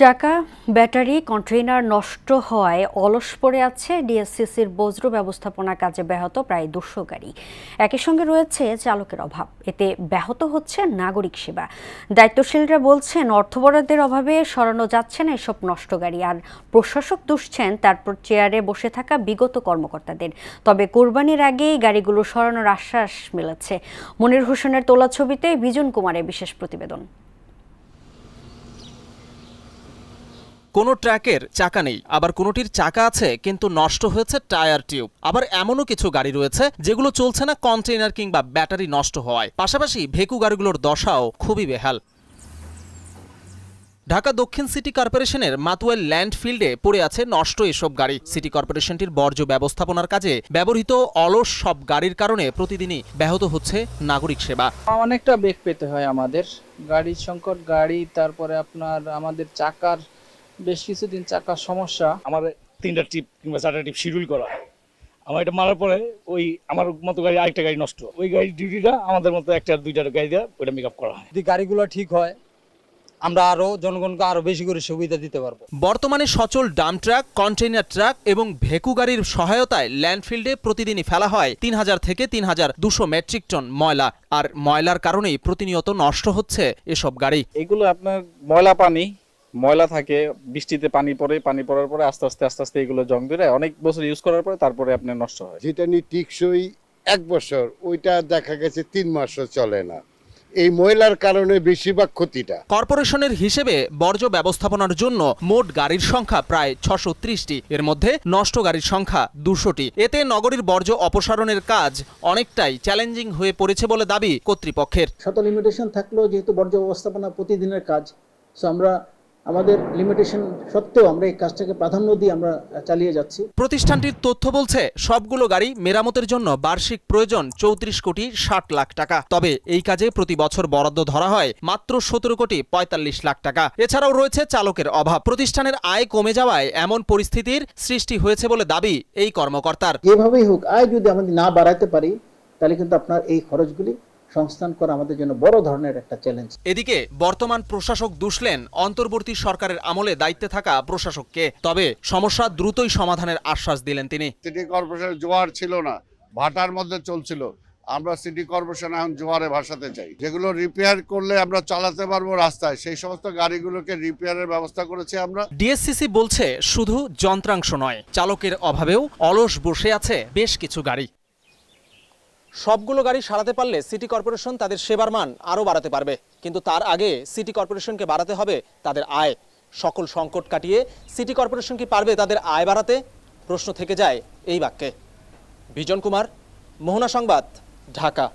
চাকা, battery, container নষ্ট হওয়ায় অলস পড়ে আছে ডিএসসিসির বজ্র ব্যবস্থাপনা কাজে ব্যাহত প্রায় 200 গাড়ি। একই সঙ্গে রয়েছে চালকের অভাব। এতে ব্যাহত হচ্ছে নাগরিক সেবা। দায়িত্বশীলরা বলছেন অর্থ বরাদ্দের অভাবে সরানো যাচ্ছে না এসব নষ্ট গাড়ি। আর প্রশাসক দুষছেন তারপর চেয়ারে বসে থাকা বিগত কর্মকর্তাদের। তবে কোরবানির আগেই গাড়িগুলো সরানোর আশ্বাস মিলেছে। মনির হোসেনের তোলা ছবিতে বিজন কুমারের বিশেষ প্রতিবেদন। কোনো ট্রাকের চাকা নেই, আবার কোনোটির চাকা আছে কিন্তু নষ্ট হয়েছে টায়ার টিউব। আবার এমনও কিছু গাড়ি রয়েছে যেগুলো চলছে না কন্টেইনার কিংবা ব্যাটারি নষ্ট হওয়ায়। পাশাপাশি ভেকু গাড়িগুলোর দশাও খুবই বেহাল। ঢাকা দক্ষিণ সিটি কর্পোরেশনের মাতুয়াইল ল্যান্ডফিল্ডে পড়ে আছে নষ্ট এসব গাড়ি। সিটি কর্পোরেশনটির বর্জ্য ব্যবস্থাপনার কাজে ব্যবহৃত অলস সব গাড়ির কারণে প্রতিদিনই ব্যাহত হচ্ছে নাগরিক সেবা। অনেকটা বেগ পেতে হয় আমাদের, গাড়ির সংকট, গাড়ি, তারপরে আপনার আমাদের চাকার বেশ কিছুদিন চাকার সমস্যা। আমার 3টা ট্রিপ কিংবা 4টা ট্রিপ শিডিউল করা। আমার এটা মারার পরে ওই আমার মতো গাড়ি আরেকটা গাড়ি নষ্ট, ওই গাড়ির ডিউটিটা আমাদের মতো 1-2টা গাড়ি দিয়ে ওইটা মেক আপ করা হয়। যদি গাড়িগুলো ঠিক হয় আমরা আরো জনগণকে আরো বেশি করে সুবিধা দিতে পারবো। বর্তমানে সচল ডাম্প ট্রাক, কন্টেইনার ট্রাক এবং ভেকু গাড়ির সহায়তায় ল্যান্ডফিল্ডে প্রতিদিনই ফেলা হয় 3000 থেকে 3200 মেট্রিক টন ময়লা। আর ময়লার কারণেই প্রতিনিয়ত নষ্ট হচ্ছে এসব গাড়ি। এগুলো আপনার ময়লা থাকে, বৃষ্টিতে পানি পড়ার পরে আস্তে আস্তে এগুলো জং ধরে অনেক বছর ইউজ করার পরে তারপরে আপনার নষ্ট হয়। যেটা নিয়ে টিকসই 1 বছর, ওইটা দেখা গেছে 3 মাসও চলে না। এই ময়লার কারণে বেশিরভাগ ক্ষতিটা। কর্পোরেশনের হিসেবে বর্জ্য ব্যবস্থাপনার জন্য মোট গাড়ির সংখ্যা প্রায় 630টি। এর মধ্যে নষ্ট গাড়ির সংখ্যা 200টি। এতে নগরীর বর্জ্য অপসারণের কাজ অনেকটাই চ্যালেঞ্জিং হয়ে পড়েছে বলে দাবি কর্তৃপক্ষের। শত লিমিটেশন থাকলেও যেহেতু বর্জ্য ব্যবস্থাপনা প্রতিদিনের কাজ, সো আমরা আমাদের লিমিটেশন সত্ত্বেও আমরা এই কাজটাকে প্রাধান্য দিয়ে আমরা চালিয়ে যাচ্ছি। প্রতিষ্ঠানটির তথ্য বলছে সবগুলো গাড়ি মেরামতের জন্য বার্ষিক প্রয়োজন 34 কোটি 60 লাখ টাকা। তবে এই কাজে প্রতি বছর বরাদ্দ ধরা হয় মাত্র 17 কোটি 45 লাখ টাকা। এছাড়াও রয়েছে চালকের অভাব। প্রতিষ্ঠানের আয় কমে যাওয়ায় এমন পরিস্থিতির সৃষ্টি হয়েছে বলে দাবি এই কর্মকর্তার। যেভাবেই হোক আয় যদি আমাদের না বাড়াতে পারি তাহলে কিন্তু আপনার এই খরচগুলি সংস্থান করা আমাদের জন্য বড় ধরনের একটা চ্যালেঞ্জ। এদিকে বর্তমান প্রশাসক দুষলেন অন্তর্বর্তী সরকারের আমলে দায়িত্বে থাকা প্রশাসককে। তবে সমস্যা দ্রুতই সমাধানের আশ্বাস দিলেন তিনি। সিটি কর্পোরেশনের জোয়ার ছিল না, ভাটার মধ্যে চলছিল। আমরা সিটি কর্পোরেশন এখন জোয়ারে ভাসাতে চাই। যেগুলো রিপেয়ার করলে আমরা চালাতে পারবো রাস্তায়, সেই সমস্ত গাড়িগুলোকে রিপেয়ারের ব্যবস্থা করেছি আমরা। ডিএসসিসি বলছে শুধু যন্ত্রাংশ নয়, চালকের অভাবেও অলস বসে আছে বেশ কিছু গাড়ি। সবগুলো গাড়ি সারাতে পারলে সিটি কর্পোরেশন তাদের সেবার মান আরও বাড়াতে পারবে। কিন্তু তার আগে সিটি কর্পোরেশনকে বাড়াতে হবে তাদের আয়। সকল সংকট কাটিয়ে সিটি কর্পোরেশন কি পারবে তাদের আয় বাড়াতে? প্রশ্ন থেকে যায় এই বাক্যে। বিজন কুমার, মোহনা সংবাদ, ঢাকা।